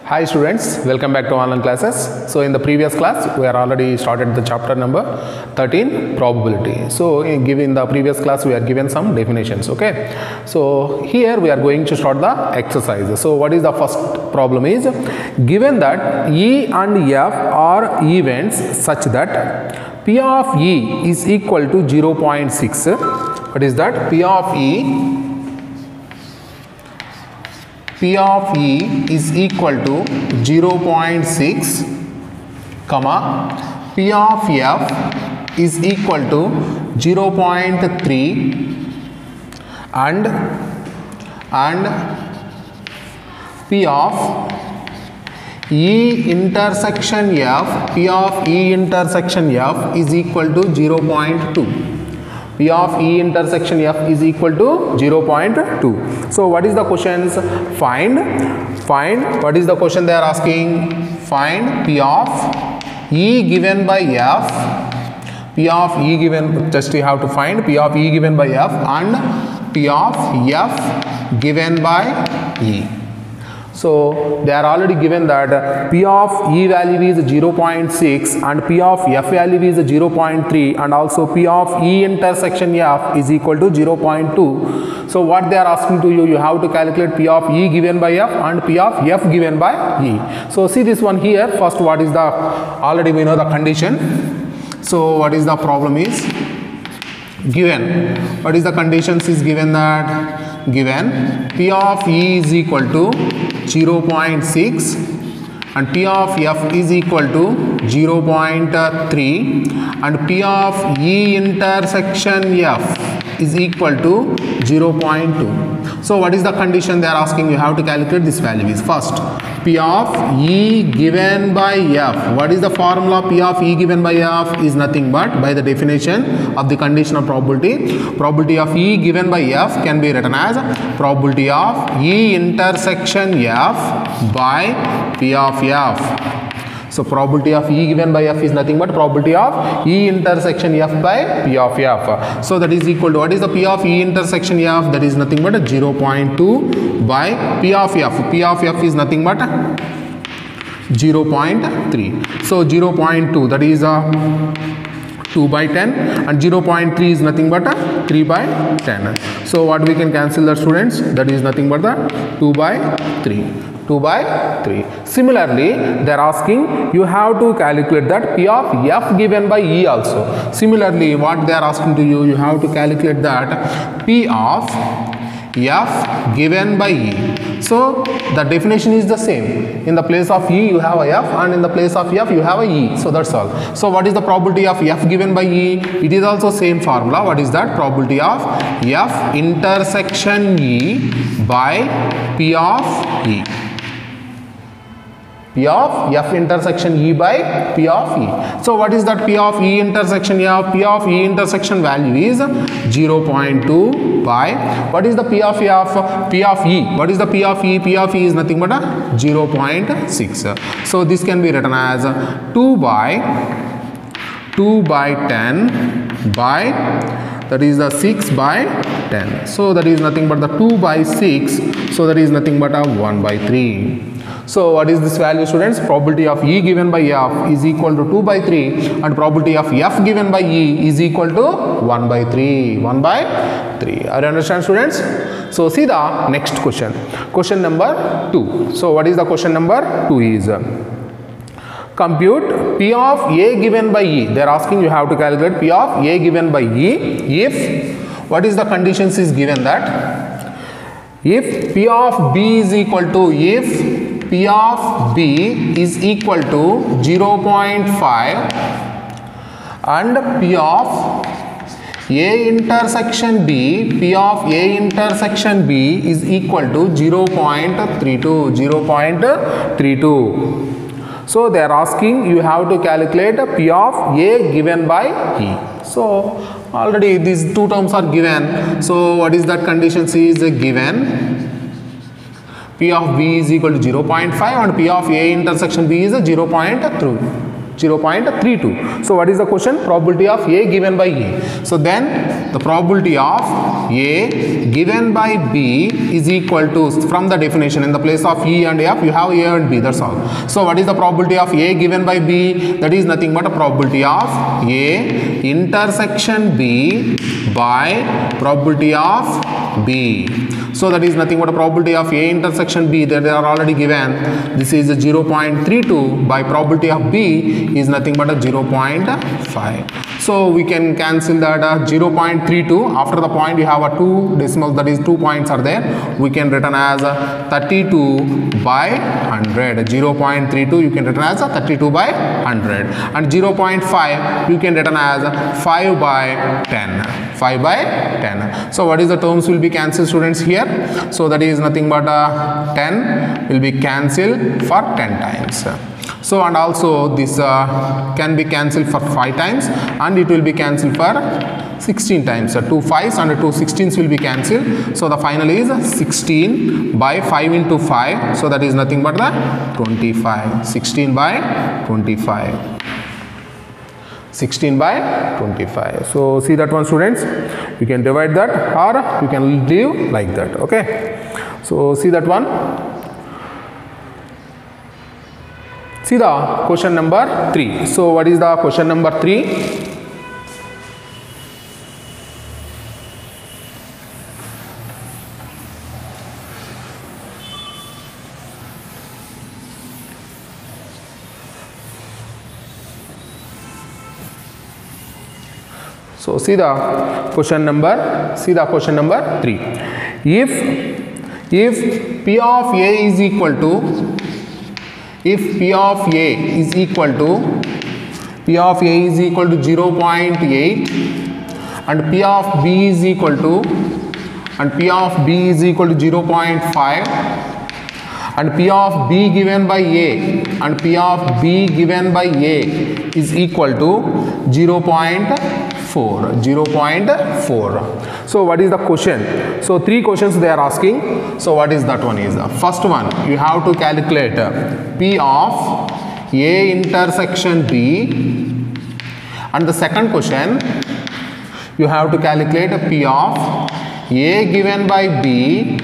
Hi students, welcome back to online classes. So in the previous class we are already started the chapter number 13 probability. So in the previous class we are given some definitions. Okay, so here we are going to start the exercise. So what is the first problem is, given that E and F are events such that P of E is equal to 0.6. What is that? P of E is equal to 0.6, comma, P of F is equal to 0.3 and P of E intersection F, P of E intersection F is equal to 0.2. P of E intersection F is equal to 0.2. So what is the questions? Find, what is the question they are asking? Find P of E given by F, P of E given, just you have to find P of E given by F and P of F given by E. So they are already given that P of E value is 0.6 and P of F value is 0.3 and also P of E intersection F is equal to 0.2. So what they are asking to you, you have to calculate P of E given by F and P of F given by E. So see this one here. First, what is the, already we know the condition. So what is the problem is given. What is the conditions is given that given P of E is equal to 0.6 and P of F is equal to 0.3 and P of E intersection F is equal to 0.2. So what is the condition they are asking? You have to calculate this value is first P of E given by F. What is the formula? P of E given by F is nothing but by the definition of the conditional probability. Probability of E given by F can be written as probability of E intersection F by P of F. So probability of E given by F is nothing but probability of E intersection F by P of F. So that is equal to, what is the P of E intersection F? That is nothing but 0.2 by P of F. P of F is nothing but 0.3. So 0.2, that is 2 by 10 and 0.3 is nothing but 3 by 10. So what we can cancel the students? That is nothing but the 2 by 3. 2 by 3. Similarly, they are asking you have to calculate that P of F given by E also. Similarly, what they are asking to you, you have to calculate that P of F given by E. So the definition is the same. In the place of E you have a F and in the place of F you have a E. So that's all. So what is the probability of F given by E? It is also same formula. What is that? Probability of F intersection E by P of E. P of F intersection E by P of E. So what is that P of E intersection F? P of E intersection value is 0.2 by, what is the P of F? P of E. What is the P of E? P of E is nothing but 0.6. So this can be written as 2 by 10 by, that is the 6 by 10. So that is nothing but the 2 by 6. So that is nothing but 1 by 3. So what is this value, students? Probability of E given by F is equal to 2 by 3 and probability of F given by E is equal to 1 by 3. 1 by 3. Are you understand, students? So see the next question. Question number 2. So what is the question number 2 is? Compute P of A given by E. They are asking you have to calculate P of A given by E if, what is the conditions is given that if P of B is equal to, if P of B is equal to 0.5 and P of A intersection B, P of A intersection B is equal to 0.32, 0.32. So they are asking you have to calculate P of A given by E. So already these two terms are given. So what is that conditions is given? P of B is equal to 0.5 and P of A intersection B is 0.3. 0.32. So what is the question? Probability of A given by A. So then the probability of A given by B is equal to, from the definition, in the place of E and F you have A and B, that's all. So what is the probability of A given by B? That is nothing but a probability of A intersection B by probability of B. So that is nothing but a probability of A intersection B, that they are already given. This is a 0.32 by probability of B is nothing but a 0.5. So we can cancel that 0.32. After the point you have a 2 decimals, that is 2 points are there. We can written as 32 by 100. 0.32 you can written as 32 by 100. And 0.5 you can written as 5 by 10. 5 by 10. So what is the terms will be cancelled, students, here? So that is nothing but 10 will be cancelled for 10 times. So and also this can be cancelled for 5 times and it will be cancelled for 16 times. 2 5s and 2 16s will be cancelled. So the final is 16 by 5 into 5. So that is nothing but the 25. 16 by 25. 16 by 25. So see that one, students. You can divide that or you can leave like that. Okay. So see that one. See the question number 3. So what is the question number 3? So see the question number 3. If P of A is equal to, if P of A is equal to 0.8 and P of B is equal to 0.5 and P of B given by A and P of B given by A is equal to 0.4. So what is the question? So 3 questions they are asking. So what is that one is? First one, you have to calculate P of A intersection B, and the second question you have to calculate P of A given by B.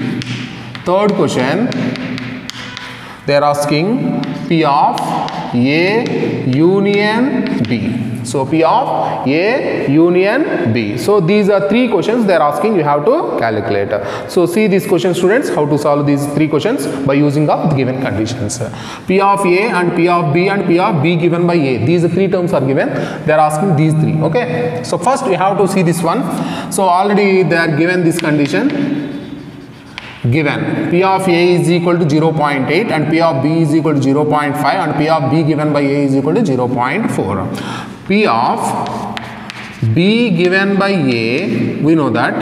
Third question they are asking P of A union B. So P of A union B. So these are 3 questions they are asking, you have to calculate. So see these questions, students, how to solve these 3 questions by using of given conditions. P of A and P of B and P of B given by A. These 3 terms are given. They are asking these 3. Okay. So first we have to see this one. So already they are given this condition. Given P of A is equal to 0.8 and P of B is equal to 0.5 and P of B given by A is equal to 0.4. P of B given by A, we know that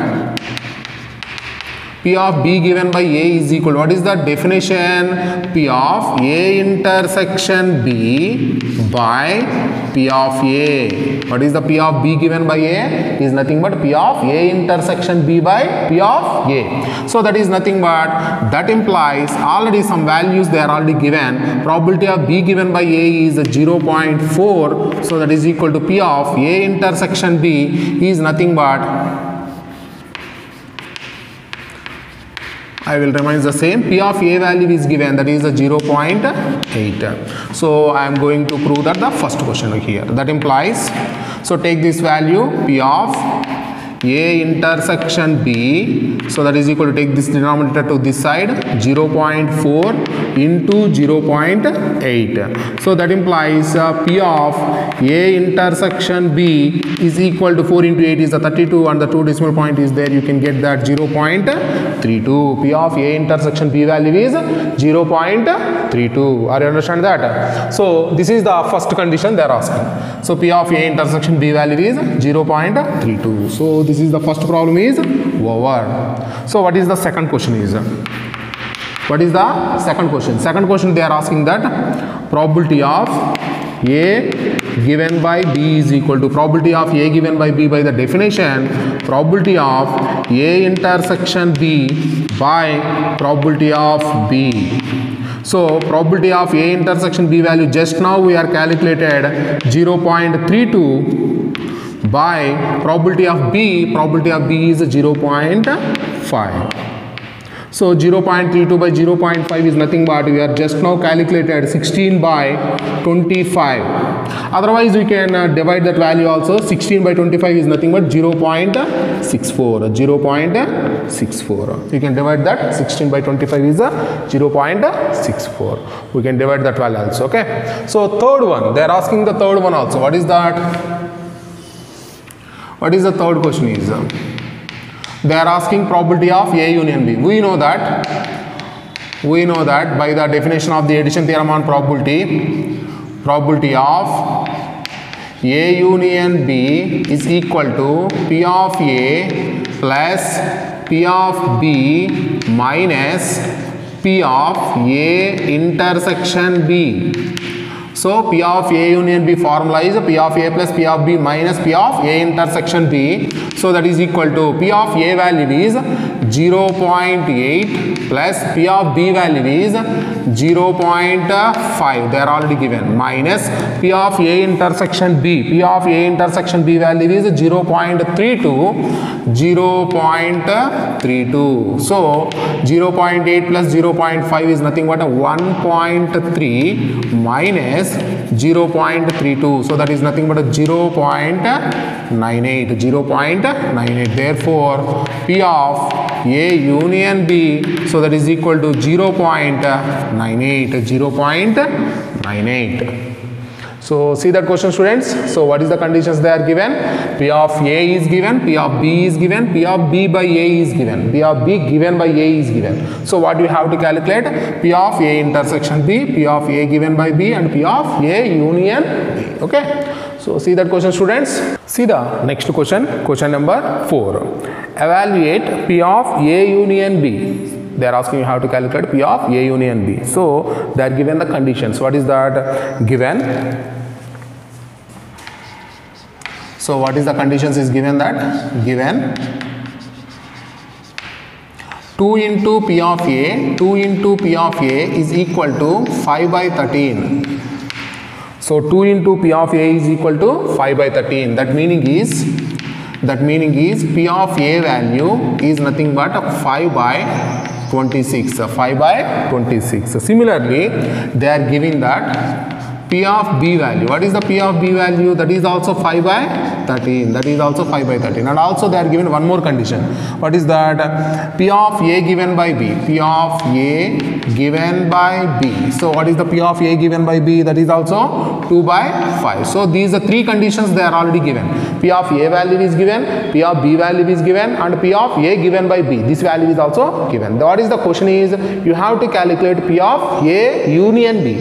P of B given by A is equal to, what is the definition? P of A intersection B by P of A. What is the P of B given by A? Is nothing but P of A intersection B by P of A. So that is nothing but, that implies already some values they are already given. Probability of B given by A is 0.4. So that is equal to P of A intersection B is nothing but, I will remind the same, P of A value is given, that is a 0.8. So I am going to prove that the first question here. That implies, so take this value P of A intersection B, so that is equal to, take this denominator to this side, 0.4 into 0.8. So that implies P of A intersection B is equal to 4 into 8 is the 32 and the 2 decimal point is there. You can get that 0.32. P of A intersection B value is 0.32. Are you understand that? So this is the first condition they are asking. So P of A intersection B value is 0.32. So this is the first problem is over. So what is the second question is? What is the second question? Second question they are asking that probability of A given by B is equal to, probability of A given by B by the definition, probability of A intersection B by probability of B. So probability of A intersection B value, just now we are calculated 0.32 by probability of B is 0.5. So 0.32 by 0.5 is nothing but we are just now calculated 16 by 25. Otherwise we can divide that value also. 16 by 25 is nothing but 0.64. You can divide that. 16 by 25 is 0.64. We can divide that value also. Okay. So third one, they are asking the third one also. What is that? What is the third question is? They are asking probability of A union B. We know that by the definition of the addition theorem on probability of A union B is equal to P of A plus P of B minus P of A intersection B. So P of A union B formula is P of A plus P of B minus P of A intersection B. So that is equal to P of A value is 0.8 plus P of B value is 0.5. They are already given, minus P of A intersection B. P of A intersection B value is 0.32. So 0.8 plus 0.5 is nothing but a 1.3 minus 0.32. So that is nothing but a 0.98. Therefore P of A union B, so that is equal to 0.98. So see that question, students. So what is the conditions they are given? P of A is given, P of B is given, P of B by A is given, P of B given by A is given. So what do you have to calculate? P of A intersection B, P of A given by B, and P of A union B. Okay. So see that question, students. See the next question, question number 4. Evaluate P of A union B. They are asking you how to calculate P of A union B. So they are given the conditions. What is that given? So what is the conditions is given that? Given 2 into P of A, 2 into P of A is equal to 5 by 13. So 2 into P of A is equal to 5 by 13. That meaning is P of A value is nothing but 5 by 26. 5 by 26. Similarly, they are giving that P of B value. What is the P of B value? That is also 5 by 13. And also they are given one more condition. What is that? P of A given by B. P of A given by B. So what is the P of A given by B? That is also 2 by 5. So these are three conditions they are already given. P of A value is given, P of B value is given, and P of A given by B. This value is also given. What is the question is? You have to calculate P of A union B.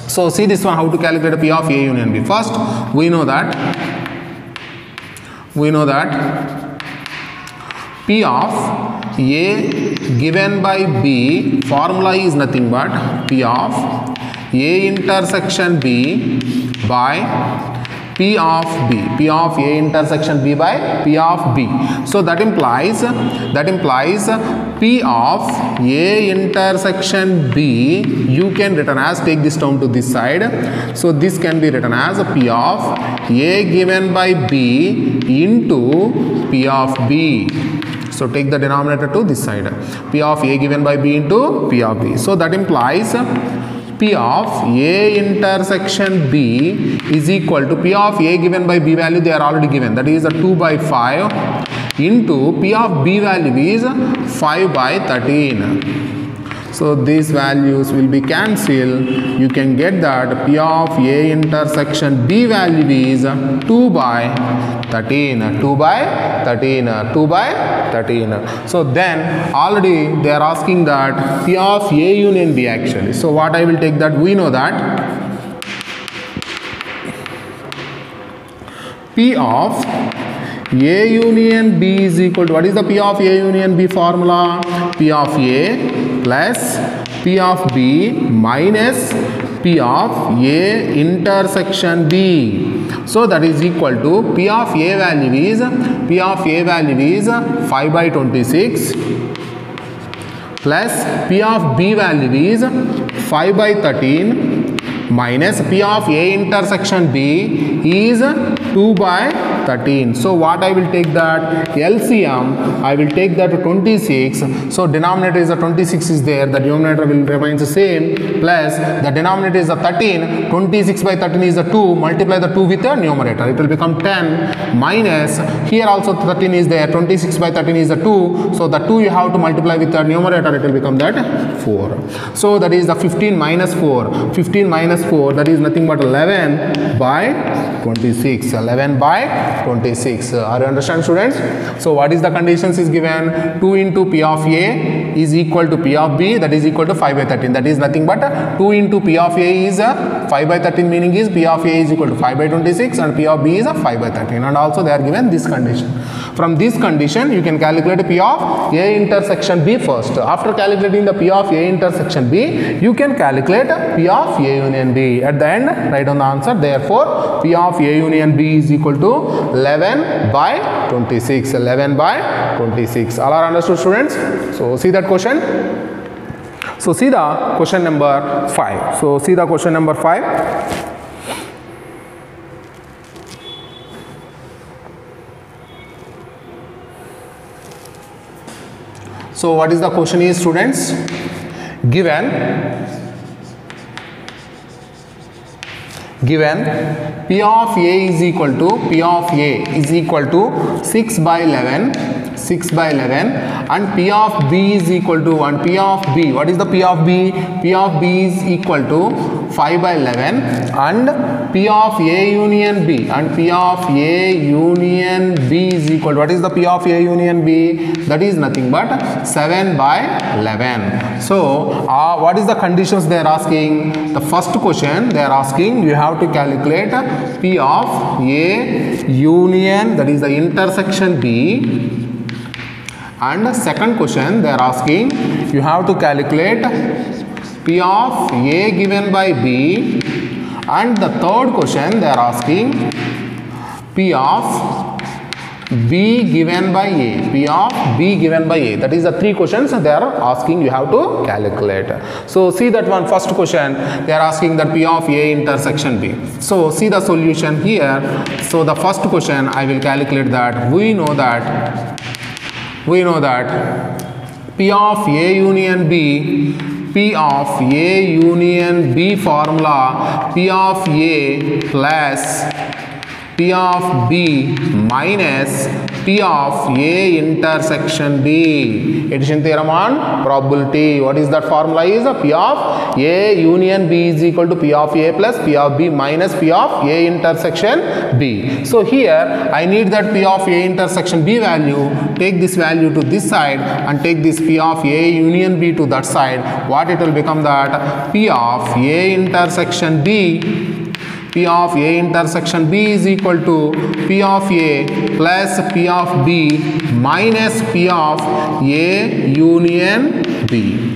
So see this one, how to calculate P of A union B. First, we know that P of A given by B formula is nothing but P of A intersection B by P of B. P of A intersection B by P of B. So that implies P of A intersection B, you can written as, take this term to this side. So this can be written as P of A given by B into P of B. So take the denominator to this side. P of A given by B into P of B. So that implies P of A intersection B is equal to P of A given by B value, they are already given. That is a 2 by 5 into P of B value is 5 by 13. So these values will be cancelled. You can get that P of A intersection B value is 2 by 13. So then already they are asking that P of A union B actually. So what I will take that, we know that P of A union B is equal to, what is the P of A union B formula? P of A plus P of B minus P of A intersection B. So that is equal to P of A value is 5 by 26 plus P of B value is 5 by 13 minus P of A intersection B is 2 by 13. So what I will take that LCM, I will take that 26. So denominator is a 26 is there, the denominator will remain the same, plus the denominator is a 13, 26 by 13 is a 2, multiply the 2 with the numerator, it will become 10 minus, here also 13 is there, 26 by 13 is a 2, so the 2 you have to multiply with the numerator, it will become that 4. So that is the 15 minus 4, 15 minus 4, that is nothing but 11 by 26, 11 by 26. Are you understand, students? So what is the conditions is given? 2 into P of A is equal to P of B, that is equal to 5 by 13, that is nothing but 2 into P of A is 5 by 13, meaning is P of A is equal to 5 by 26 and P of B is 5 by 13, and also they are given this condition. From this condition you can calculate P of A intersection B first. After calculating the P of A intersection B, you can calculate P of A union B. At the end write down the answer. Therefore P of A union B is equal to 11 by 26. 11 by 26. All are understood, students? So see that question. So see the question number 5. So see the question number 5. So what is the question is, students? Given P of A is equal to 6 by 11 and P of B is equal to 1. P of B, what is the P of B? P of B is equal to 5 by 11 and P of A union B, and P of A union B is equal to, what is the P of A union B? That is nothing but 7 by 11. So what is the conditions they are asking? The first question they are asking, you have to calculate P of A union, that is the intersection B. And the second question they are asking, you have to calculate P of A given by B. And the third question they are asking P of B given by A. P of B given by A. That is the three questions they are asking, you have to calculate. So see that one first question they are asking that P of A intersection B. So see the solution here. So the first question I will calculate that. We know that P of A union B, P of A union B formula, P of A plus P of B minus P of A intersection B. Addition theorem on probability. What is that formula? Is P of A union B is equal to P of A plus P of B minus P of A intersection B. So here I need that P of A intersection B value. Take this value to this side and take this P of A union B to that side. What it will become? That P of A intersection B, P of A intersection B is equal to P of A plus P of B minus P of A union B.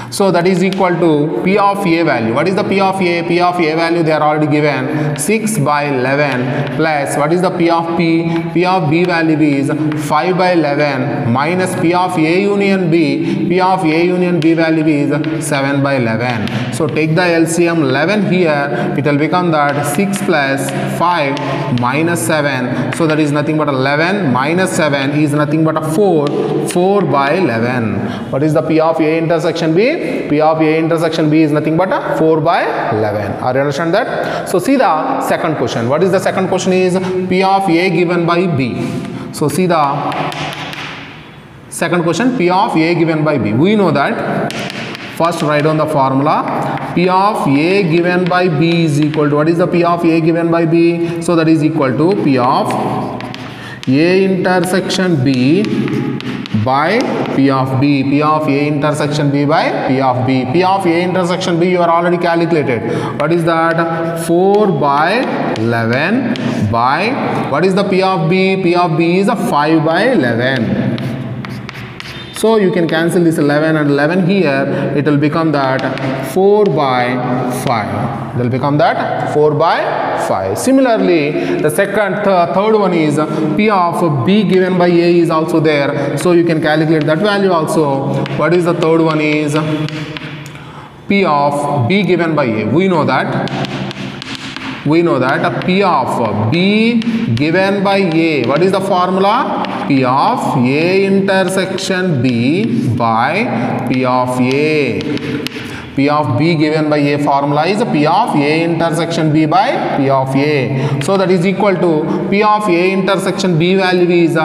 So that is equal to P of A value. What is the P of A? P of A value they are already given 6 by 11 plus what is the P of B? P of B value is 5 by 11 minus P of A union B. P of A union B value is 7 by 11. So take the LCM 11 here. It will become that 6 plus 5 minus 7. So that is nothing but 11 minus 7 is nothing but a 4. 4 by 11. What is the P of A intersection B? P of A intersection B is nothing but a 4 by 11. Are you understand that? So see the second question. What is the second question is P of A given by B. So see the second question, P of A given by B. We know that. First write down the formula. P of A given by B is equal to, what is the P of A given by B? So that is equal to P of A intersection B by P of B. P of A intersection B by P of B. P of A intersection B you are already calculated. What is that? 4 by 11 by, what is the P of B? P of B is a 5 by 11. So you can cancel this 11 and 11 here. It will become that 4 by 5. It will become that 4 by 5. Similarly, the third one is P of B given by A is also there. So you can calculate that value also. What is the third one is P of B given by A. We know that a P of B given by A. What is the formula? P of A intersection B by P of A. P of B given by A formula is P of A intersection B by P of A. So that is equal to P of A intersection B value is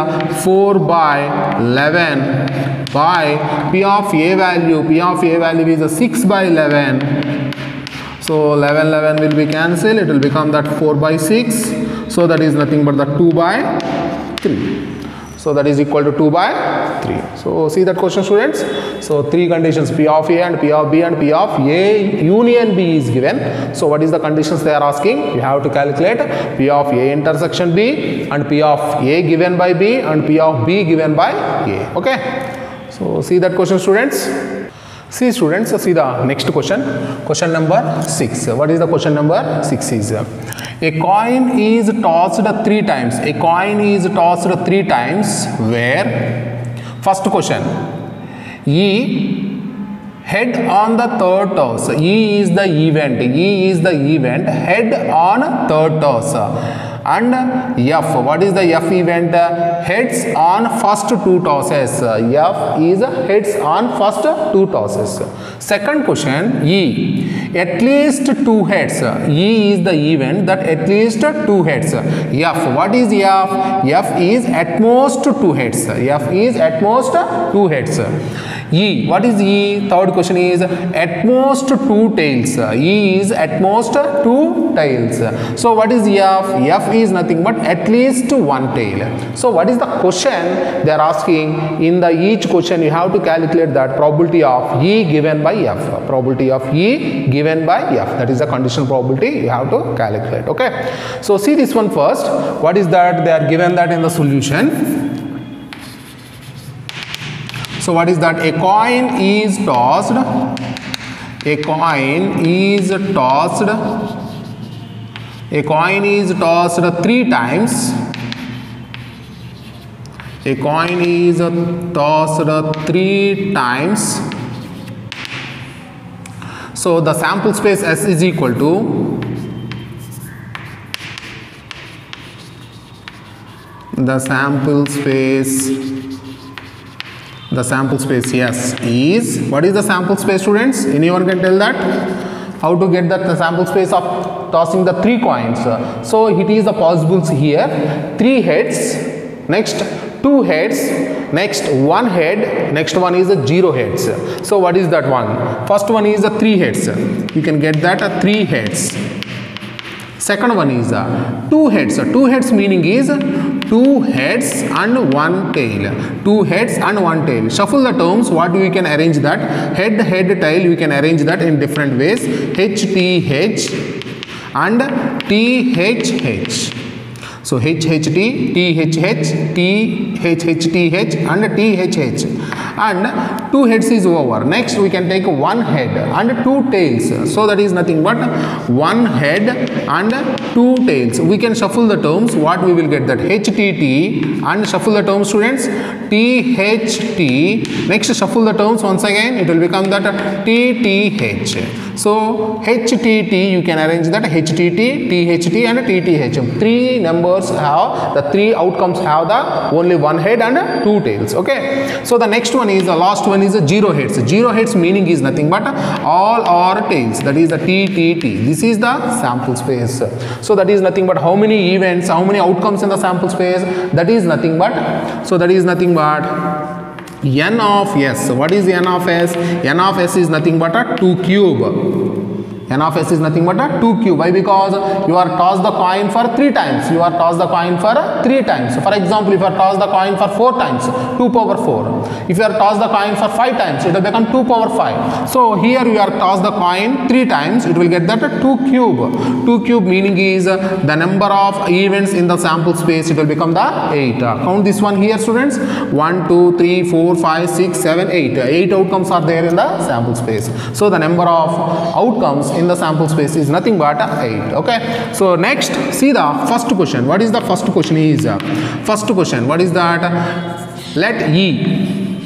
4 by 11 by P of A value is 6 by 11. So 11 will be cancelled. It will become that 4 by 6. So that is nothing but the 2 by 3. So that is equal to 2 by 3. So see that question, students. So three conditions, P of A and P of B and P of A union B is given. So what is the conditions they are asking? You have to calculate P of A intersection B and P of A given by B and P of B given by A. Okay. So see that question, students. See students, see the next question. Question number 6. What is the question number 6 is? A coin is tossed 3 times. A coin is tossed 3 times where, first question, E head on the third toss. E is the event, head on third toss. And F, what is the F event? Heads on first 2 tosses. F is heads on first 2 tosses. Second question, E, at least 2 heads. E is the event that at least 2 heads. F, what is F? F is at most 2 heads. F is at most 2 heads. E, what is E? Third question is at most 2 tails. E is at most 2 tails. So what is F? F is nothing but at least 1 tail. So what is the question they are asking? In the each question you have to calculate that probability of E given by F. Probability of E given by F. That is the conditional probability you have to calculate. Okay. So see this one first. What is that? They are given that in the solution. So what is that? A coin is tossed. A coin is tossed. A coin is tossed 3 times. A coin is tossed 3 times. So the sample space S is equal to the sample space yes is, what is the sample space, students? Anyone can tell that? How to get that the sample space of tossing the 3 coins? So it is the possibles here. 3 heads, next 2 heads, next 1 head, next one is the 0 heads. So what is that one? First one is the 3 heads. You can get that 3 heads. Second one is 2 heads. 2 heads meaning is 2 heads and 1 tail. 2 heads and 1 tail. Shuffle the terms. What we can arrange that? Head, tail. We can arrange that in different ways. H, T, H and T, H, H. So H, H, T, T, H, H, T, H, H, T, H and T, H, H. And 2 heads is over. Next we can take 1 head and 2 tails. So that is nothing but 1 head and 2 tails. We can shuffle the terms. What we will get? That H, T, T and shuffle the terms, students. T, H, T. Next shuffle the terms once again. It will become that T, T, H. So H, T, T you can arrange that H, T, T, T, H, T and T, T, H. 3 numbers have, the 3 outcomes have the only 1 head and 2 tails. Okay. So the next one is, the last one is 0 heads. 0 heads meaning is nothing but all or tails. That is the T, T, T. This is the sample space. So that is nothing but how many events, how many outcomes in the sample space. That is nothing but, so that is nothing but N of S. What is N of S? N of S is nothing but a 2 cube. n of s is nothing but a 2 cube. Why? Because you are tossed the coin for 3 times. You are tossed the coin for 3 times. So for example, if you are tossed the coin for 4 times, 2 power 4. If you are tossed the coin for 5 times, it will become 2 power 5. So here you are tossed the coin 3 times, it will get that 2 cube. 2 cube meaning is the number of events in the sample space, it will become the 8. Count this one here, students. 1, 2, 3, 4, 5, 6, 7, 8. 8 outcomes are there in the sample space. So the number of outcomes in the sample space is nothing but 8. Okay. So next, see the first question. What is the first question is? First question, what is that? Let E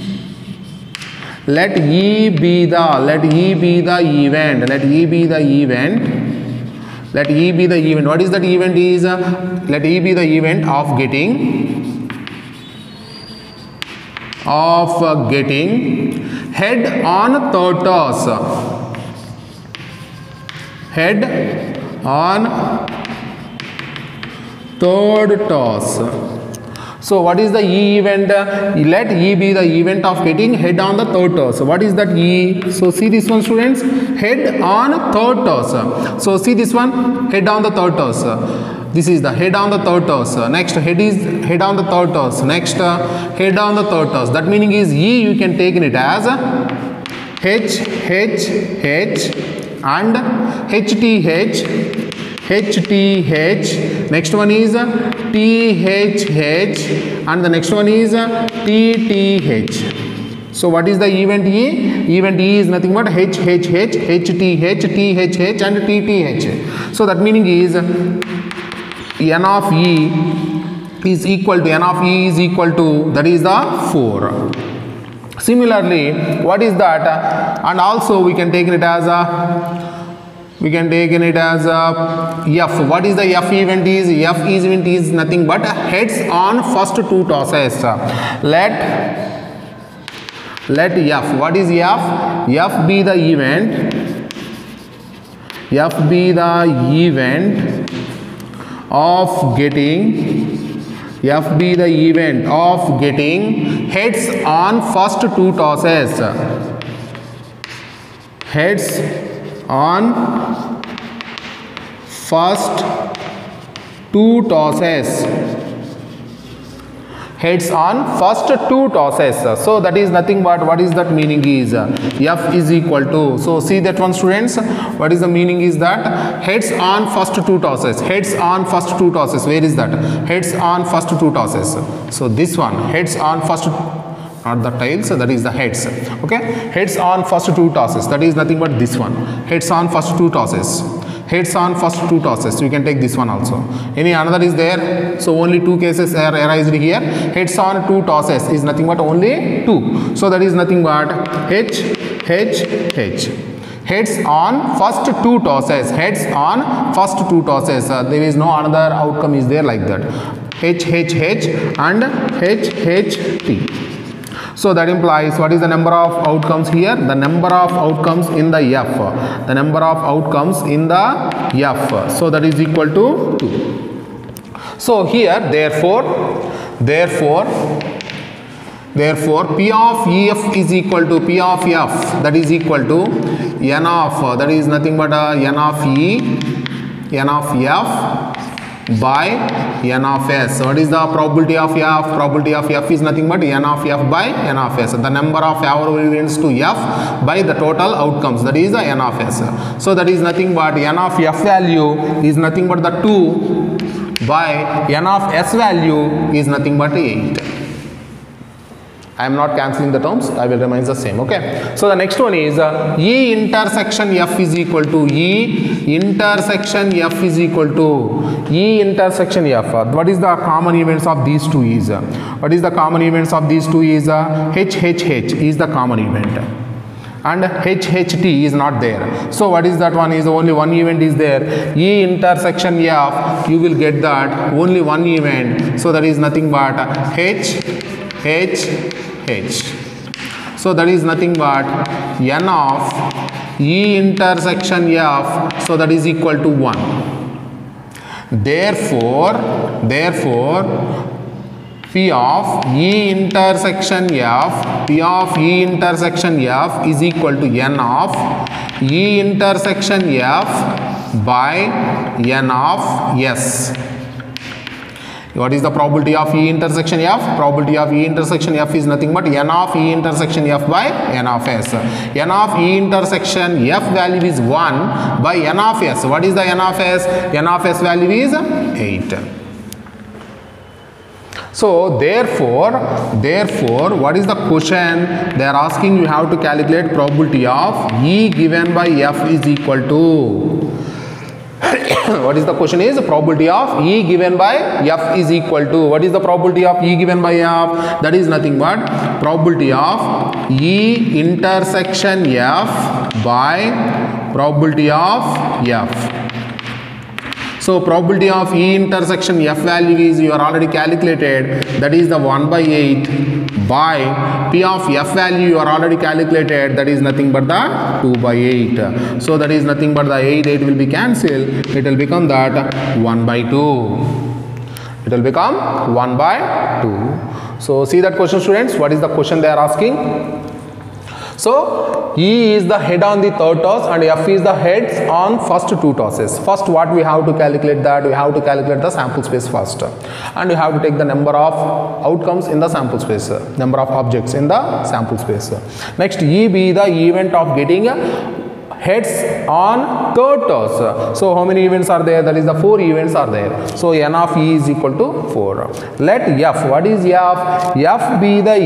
be the event. Let E be the event. Let E be the event. What is that event is? Let E be the event of getting head on third toss. Head on third toss. So what is the E event? Let E be the event of getting head on the third toss. So what is that E? So see this one, students. Head on third toss. So see this one. Head on the third toss. This is the head on the third toss. Next head is head on the third toss. Next head on the third toss. That meaning is E, you can take it as H, H, H and HTH, HTH. Next one is THH and the next one is TTH. So what is the event E? Event E is nothing but HHH, HTH, THH and TTH. So that meaning is n of E is equal to that is the 4. Similarly, what is that? And also we can take it as F. What is the F event is? F event is nothing but heads on first 2 tosses. Let F. What is F? F be the event. F be the event of getting. F be the event of getting heads on first 2 tosses. Heads on first 2 tosses. Heads on first 2 tosses. So that is nothing but what is that meaning is? F is equal to. So see that one, students. What is the meaning is that heads on first 2 tosses. Heads on first 2 tosses. Where is that? Heads on first 2 tosses. So this one, heads on first, not the tails, that is the heads. Okay, heads on first 2 tosses. That is nothing but this one. Heads on first 2 tosses. Heads on first 2 tosses. You can take this one also. Any another is there? So only 2 cases are arised here. Heads on 2 tosses is nothing but only 2. So that is nothing but H, H, H. Heads on first 2 tosses. Heads on first 2 tosses. There is no another outcome is there like that. H, H, H and H, H, T. So that implies what is the number of outcomes here? The number of outcomes in the F. The number of outcomes in the F. So that is equal to 2. So here therefore P of EF is equal to P of F, that is equal to N of, that is nothing but N of E, N of F by N of S. What is the probability of F? Probability of F is nothing but N of F by N of S. The number of favorable events to F by the total outcomes, that is the N of S. So that is nothing but N of F value is nothing but the 2 by N of S value is nothing but 8. I am not cancelling the terms, I will remain the same. Okay. So the next one is E intersection F is equal to E intersection F is equal to E intersection F. What is the common events of these two is? What is the common events of these two is? H, H, H is the common event and H, H, T is not there. So what is that one is? Only one event is there. E intersection F, you will get that only one event. So that is nothing but H, H, H. So that is nothing but N of E intersection F. So that is equal to 1. Therefore P of E intersection F, P of E intersection F is equal to N of E intersection F by N of S. What is the probability of E intersection F? Probability of E intersection F is nothing but N of E intersection F by N of S. N of E intersection F value is 1 by N of S. What is the N of S? N of S value is 8. So therefore, what is the question? They are asking you have to calculate probability of E given by F is equal to. What is the question is probability of E given by F is equal to. What is the probability of E given by F? That is nothing but probability of E intersection F by probability of F. So probability of E intersection F value is you are already calculated, that is the 1 by 8 by P of F value you are already calculated, that is nothing but the 2 by 8. So that is nothing but the 8 will be cancelled, it will become that 1 by 2. It will become 1 by 2. So see that question, students. What is the question they are asking? So E is the head on the third toss and F is the heads on first two tosses. First, what we have to calculate that? We have to calculate the sample space first, and we have to take the number of outcomes in the sample space, number of objects in the sample space. Next, E be the event of getting heads on third toss. So how many events are there? That is the 4 events are there. So N of E is equal to 4. Let F, what is F? F be the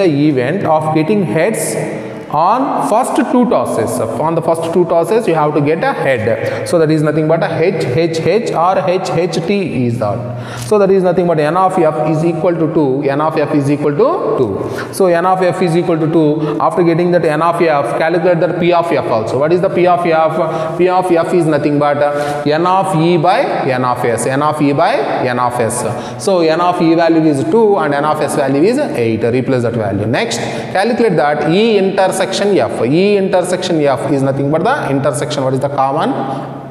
event of getting heads on first two tosses. On the first two tosses you have to get a head. So that is nothing but a H or HHT is that. So that is nothing but N of F is equal to 2. N of F is equal to 2. So N of F is equal to 2. After getting that N of F, calculate the P of F also. What is the P of F? P of F is nothing but N of E by N of S. N of E by N of S. So N of E value is 2 and N of S value is 8. Replace that value. Next, calculate that E intersection F. E intersection F is nothing but the intersection. What is the common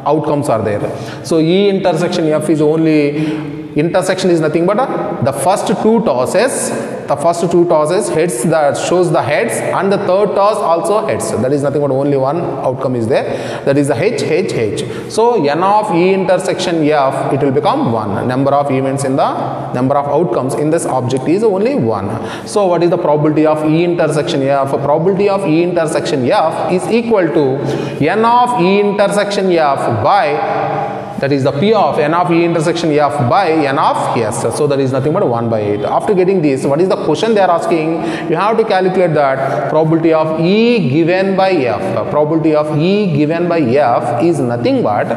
outcomes are there? So E intersection F is only, intersection is nothing but the first two tosses. The first two tosses heads, that shows the heads, and the third toss also heads. That is nothing but only one outcome is there. That is the H. So N of E intersection F, it will become 1. Number of events in the number of outcomes in this object is only 1. So what is the probability of E intersection F? Probability of E intersection F is equal to N of E intersection F by, that is the P of N of E intersection F by N of S. So that is nothing but 1 by 8. After getting this, what is the question they are asking? You have to calculate that probability of E given by F. Probability of E given by F is nothing but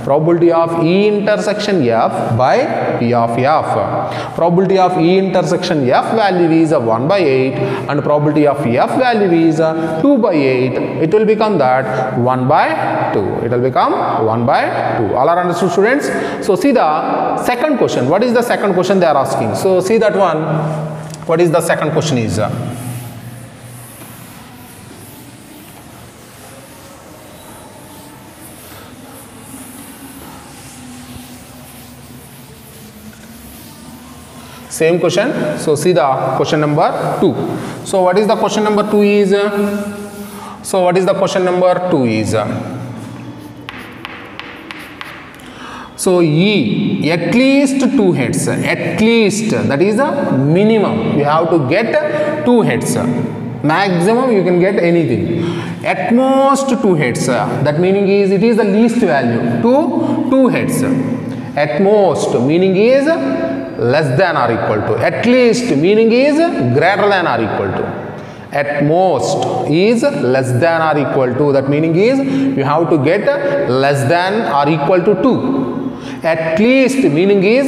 probability of E intersection F by P of F. Probability of E intersection F value is 1 by 8 and probability of F value is 2 by 8. It will become that 1 by 2. It will become 1 by 2. All are understood, students? So see the second question. What is the second question they are asking? So see that one. What is the second question is? Same question. So see the question number 2. So what is the question number 2 is? So what is the question number 2 is? So E, at least 2 heads, at least, that is a minimum. You have to get 2 heads. Maximum you can get anything. At most 2 heads. That meaning is it is the least value. 2 heads. At most meaning is less than or equal to. At least meaning is greater than or equal to. At most is less than or equal to. That meaning is you have to get less than or equal to 2. At least meaning is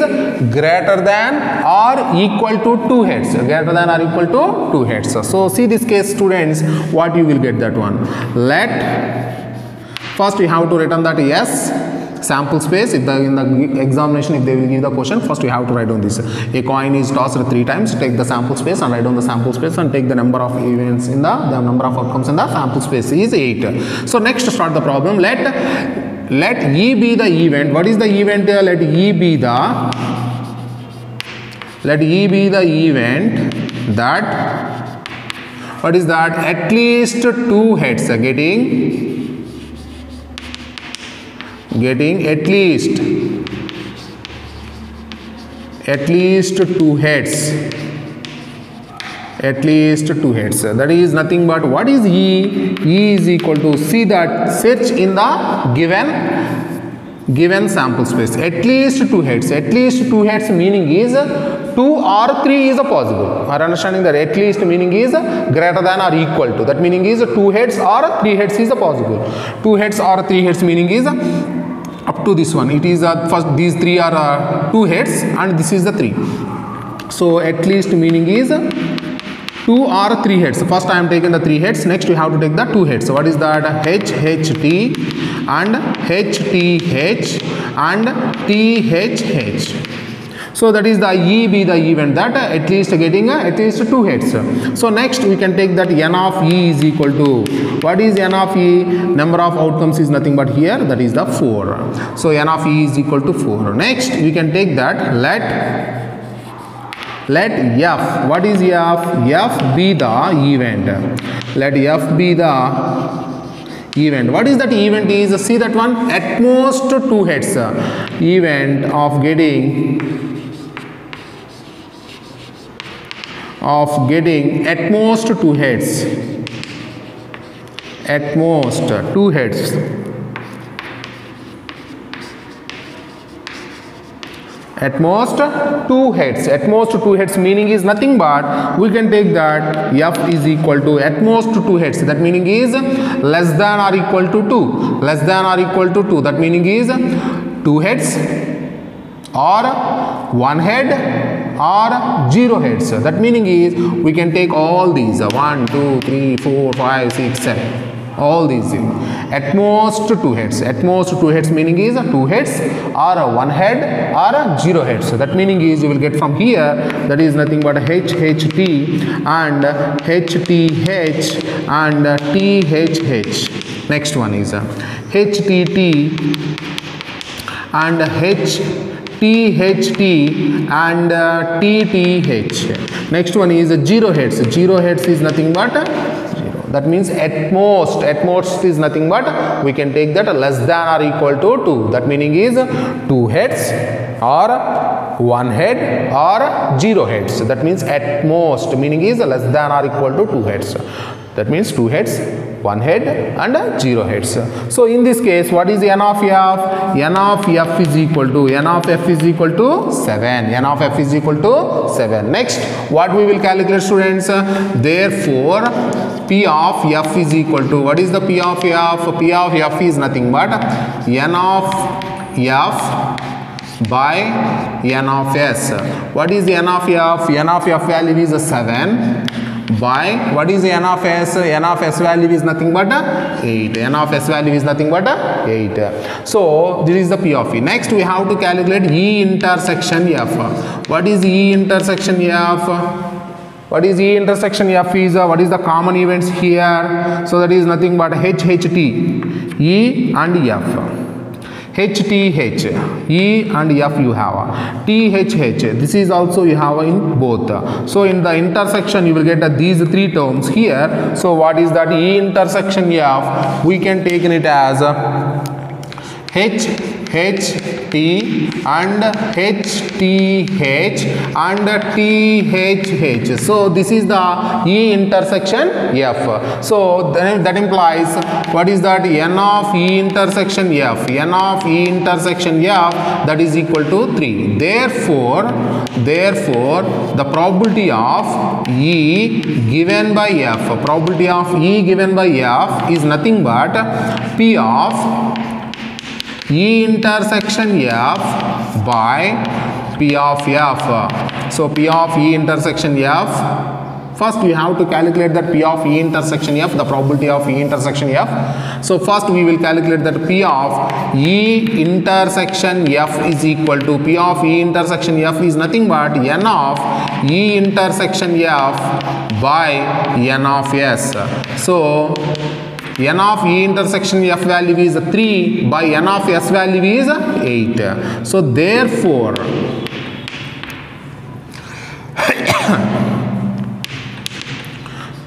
greater than or equal to 2 heads. Greater than or equal to 2 heads. So see this case, students, what you will get that one. Let, first we have to write on that yes, sample space. If in the examination, if they will give the question, first we have to write down this. A coin is tossed 3 times. Take the sample space and write down the sample space and take the number of events in the number of outcomes in the sample space is 8. So next, start the problem. Let E be the event. What is the event here? Let E be the let E be the event that, what is that, at least two heads are getting at least two heads. At least two heads. That is nothing but, what is E? E is equal to, see that, search in the given sample space. At least two heads. At least two heads meaning is 2 or 3 is possible. Are understanding that? At least meaning is greater than or equal to. That meaning is 2 heads or 3 heads is possible. 2 heads or 3 heads meaning is up to this one. It is first these 3 are 2 heads and this is the 3. So at least meaning is 2 or 3 heads. First I am taking the 3 heads. Next we have to take the 2 heads. So what is that? HHT and HTH and THH. So that is the E be the event that at least getting at least 2 heads. So next we can take that N of E is equal to, what is N of E? Number of outcomes is nothing but here, that is the 4. So N of E is equal to 4. Next we can take that let F, what is F? F be the event. Let F be the event. What is that event is? See that one, at most 2 heads. Event of getting at most 2 heads. At most 2 heads. At most 2 heads. At most 2 heads meaning is nothing but, we can take that F is equal to at most 2 heads. That meaning is less than or equal to 2. Less than or equal to 2. That meaning is 2 heads or 1 head or 0 heads. That meaning is we can take all these 1, 2, 3, 4, 5, 6, 7. All these at most 2 heads. At most 2 heads meaning is 2 heads or 1 head or 0 heads. So that meaning is you will get from here, that is nothing but HHT and HTH and THH. Next one is HTT and HTHT and TTH. Next one is 0 heads. 0 heads is nothing but, that means at most is nothing but, we can take that less than or equal to 2. That meaning is 2 heads or 1 head or 0 heads. That means at most meaning is less than or equal to 2 heads. That means 2 heads, 1 head and 0 heads. So in this case, what is N of F? N of F is equal to, N of F is equal to 7. N of F is equal to 7. Next, what we will calculate, students? Therefore, P of F is equal to, what is the P of F? P of F is nothing but N of F by N of S. What is N of F? N of F value is 7 by, what is N of S? N of S value is nothing but 8. N of S value is nothing but 8. So this is the P of E. Next we have to calculate E intersection F. What is E intersection F? What is E intersection F is, what is the common events here? So that is nothing but HHT, E and F. HTH, E and F you have. THH, this is also you have in both. So in the intersection you will get these 3 terms here. So what is that E intersection F? We can take it as HHT and HTH and THH. So this is the E intersection F. So then that implies, what is that? N of E intersection F. N of E intersection F, that is equal to 3. Therefore the probability of E given by F, probability of E given by F is nothing but P of E intersection F by P of F. So P of E intersection F, first we have to calculate that P of E intersection F, the probability of E intersection F. So first we will calculate that P of E intersection F is equal to, P of E intersection F is nothing but N of E intersection F by N of S. So N of E intersection F value is 3 by N of S value is 8. So therefore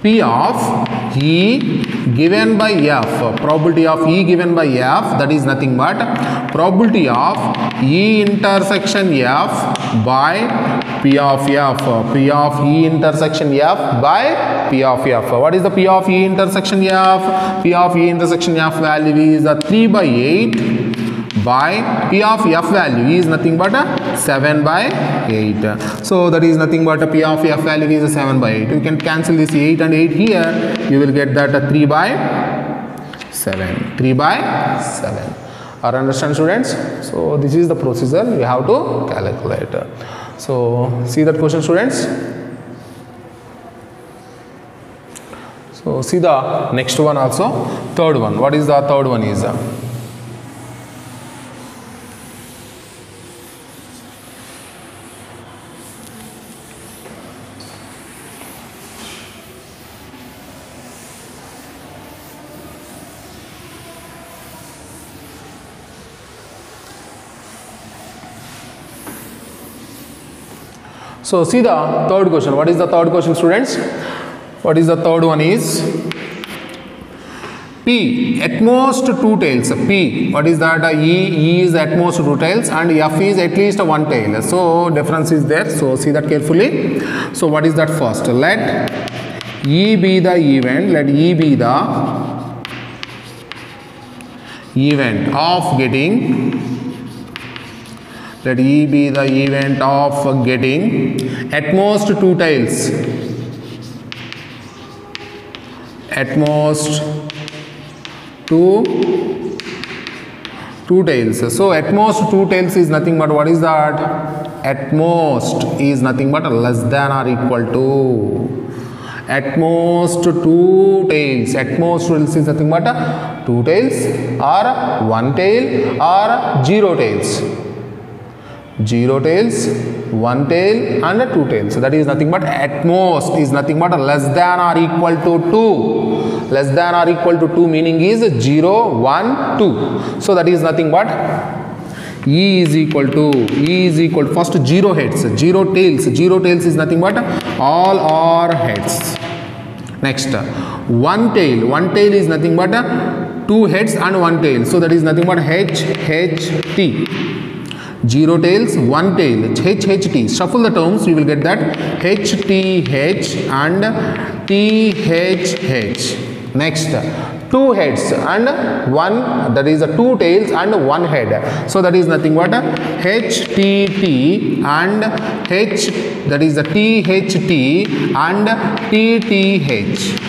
P of E given by F, probability of E given by F, that is nothing but probability of E intersection F by P of F, P of E intersection F by P of F. What is the P of E intersection F? P of E intersection F value is 3 by 8 by P of F value is nothing but 7 by 8. So that is nothing but P of F value is 7 by 8. You can cancel this 8 and 8 here. You will get that 3 by 7. 3 by 7. Are understand, students? So this is the procedure you have to calculate. So see that question, students. So see the next one also. Third one. What is the third one is? So see the third question. What is the third question, students? What is the third one is? P, at most 2 tails. P, what is that? E is at most 2 tails and F is at least 1 tail. So difference is there. So see that carefully. So what is that first? Let E be the event. Let E be the event of getting. Let E be the event of getting at most 2 tails. At most 2 tails. So at most 2 tails is nothing but what is that? At most is nothing but less than or equal to. At most 2 tails. At most is nothing but 2 tails or 1 tail or 0 tails. 0 tails, 1 tail and 2 tails. So that is nothing but at most is nothing but less than or equal to 2. Less than or equal to 2 meaning is 0, 1, 2. So that is nothing but E is equal to first 0 heads, 0 tails. 0 tails is nothing but all are heads. Next 1 tail. 1 tail is nothing but 2 heads and 1 tail. So that is nothing but H, T. 0 tails, 1 tail, H, T. Shuffle the terms, you will get that H, T, H and T, H. Next, 2 heads and 1, that is 2 tails and 1 head. So that is nothing but H, T and H, that is the T, T and T, H.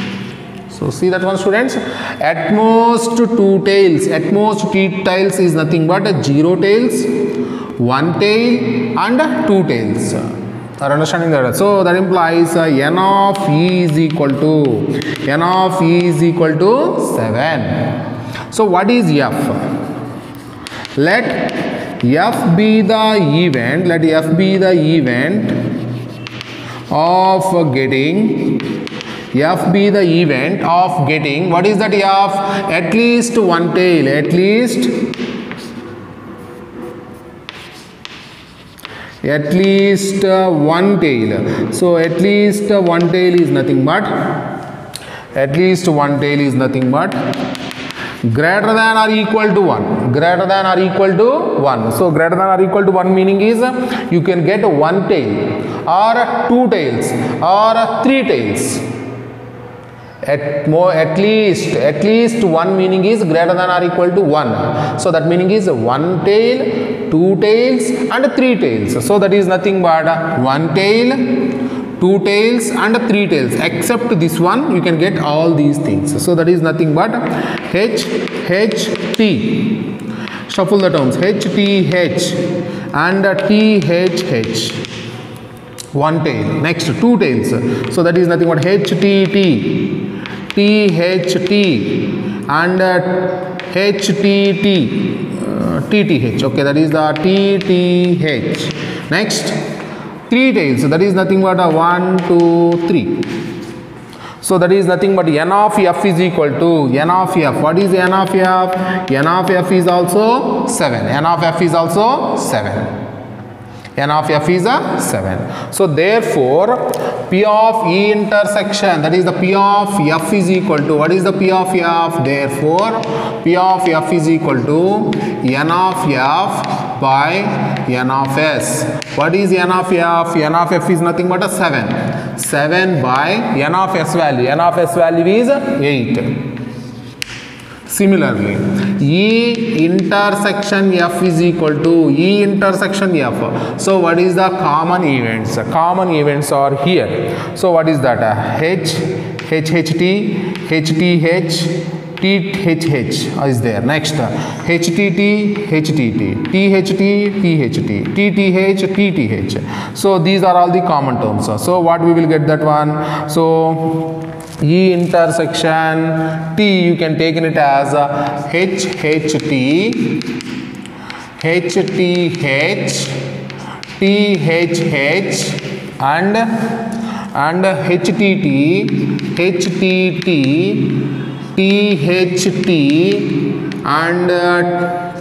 So see that one, students. At most 2 tails, at most T tails is nothing but 0 tails, 1 tail and 2 tails. Are understanding that? So that implies N of E is equal to 7. So what is F? Let F be the event. Let F be the event of getting. F be the event of getting. What is that F? At least 1 tail. At least 1 tail. So at least 1 tail is nothing but greater than or equal to 1. Greater than or equal to 1. So greater than or equal to 1 meaning is you can get 1 tail or 2 tails or 3 tails. At least 1 meaning is greater than or equal to 1. So that meaning is 1 tail, 2 tails and 3 tails. So that is nothing but 1 tail, 2 tails and 3 tails. Except this one, you can get all these things. So that is nothing but H, T. Shuffle the terms. H, T, H and T, H. 1 tail. Next 2 tails. So that is nothing but H, T. T, H, T and H, T, H. Okay, that is the T, H. Next 3 tails. So that is nothing but 1, 2, 3. So that is nothing but N of F is equal to N of F. What is N of F? N of F is also 7. N of F is also 7. n of f is a 7. So therefore p of E intersection, that is the p of f is equal to, what is the p of f? Therefore p of f is equal to n of f by n of s. What is n of f? N of f is nothing but a 7. 7 by n of s value. N of s value is 8. Similarly, E intersection f is equal to E intersection f. So what is the common events? Common events are here. So what is that? H, HHT, HTH, THH is there. Next, HTT, HTT, THT, THT, TTH, TTH. So these are all the common terms. So what we will get that one? So E intersection T, you can take it as HHT, HTH, THH and HTT, HTT, THT and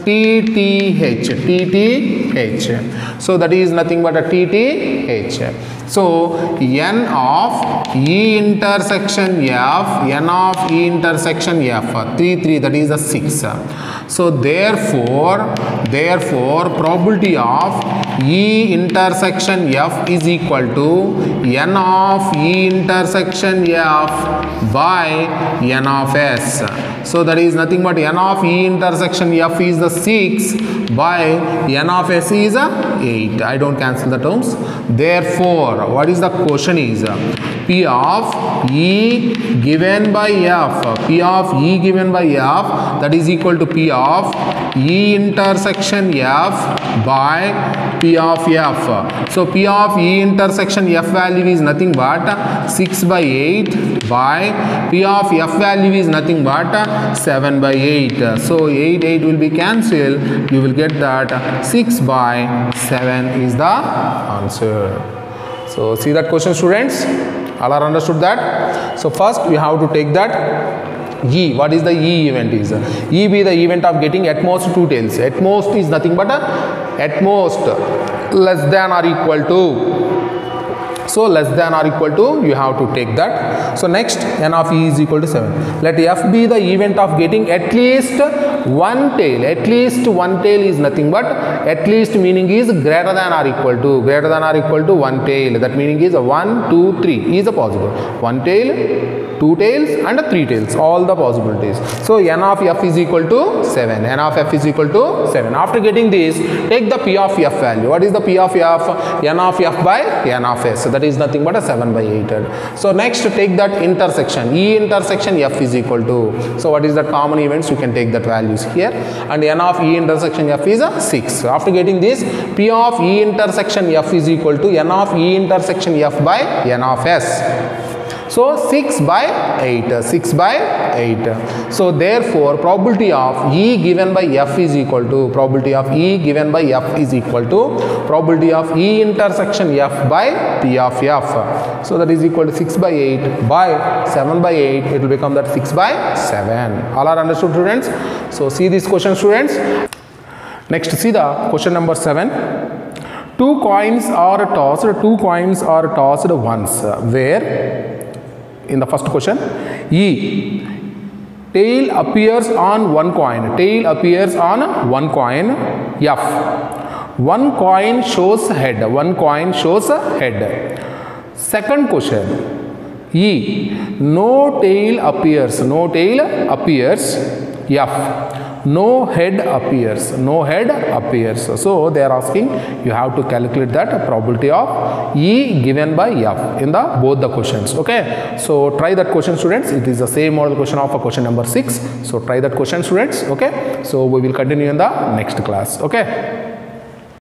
TTH, TTH. So that is nothing but a TTH. So n of E intersection f, n of E intersection f, 3, 3, that is a 6. So therefore probability of E intersection f is equal to n of E intersection f by n of s. So that is nothing but n of E intersection f is the 6 by n of s is a 8. I don't cancel the terms. Therefore, what is the question is P of E given by f, P of E given by f, that is equal to P of E intersection f by P of f. So P of E intersection f value is nothing but 6 by 8 by P of f value is nothing but 7 by 8. So 8 will be cancelled. You will get that 6 by 7 is the answer. So see that question, students? All are understood that? So first we have to take that E. What is the E event is? E be the event of getting at most 2 tails. At most is nothing but at most less than or equal to. So less than or equal to, you have to take that. So next, n of E is equal to 7. Let f be the event of getting at least one tail. At least one tail is nothing but, at least meaning is greater than or equal to. Greater than or equal to one tail. That meaning is 1, 2, 3 is a possible. One tail, 2 tails and 3 tails. All the possibilities. So n of f is equal to 7. N of f is equal to 7. After getting this, take the P of f value. What is the P of f? N of f by n of s. So that is nothing but a 7 by 8. So next, take that intersection. E intersection f is equal to. So what is the common events? You can take that values here. And n of E intersection f is a 6. After getting this, P of E intersection f is equal to n of E intersection f by n of s. So 6 by 8, 6 by 8. So therefore probability of E given by f is equal to, probability of E given by f is equal to probability of E intersection f by P of f. So that is equal to 6 by 8 by 7 by 8. It will become that 6 by 7. All are understood, students? So see this question, students. Next, see the question number 7. Two coins are tossed once, where in the first question, E, tail appears on one coin. Tail appears on one coin, F. One coin shows head. One coin shows head. Second question, E, no tail appears. No tail appears, F. No head appears. No head appears. So they are asking, you have to calculate that probability of E given by f in the both the questions. Okay. So try that question, students. It is the same model question of a question number 6. So try that question, students. Okay. So we will continue in the next class. Okay.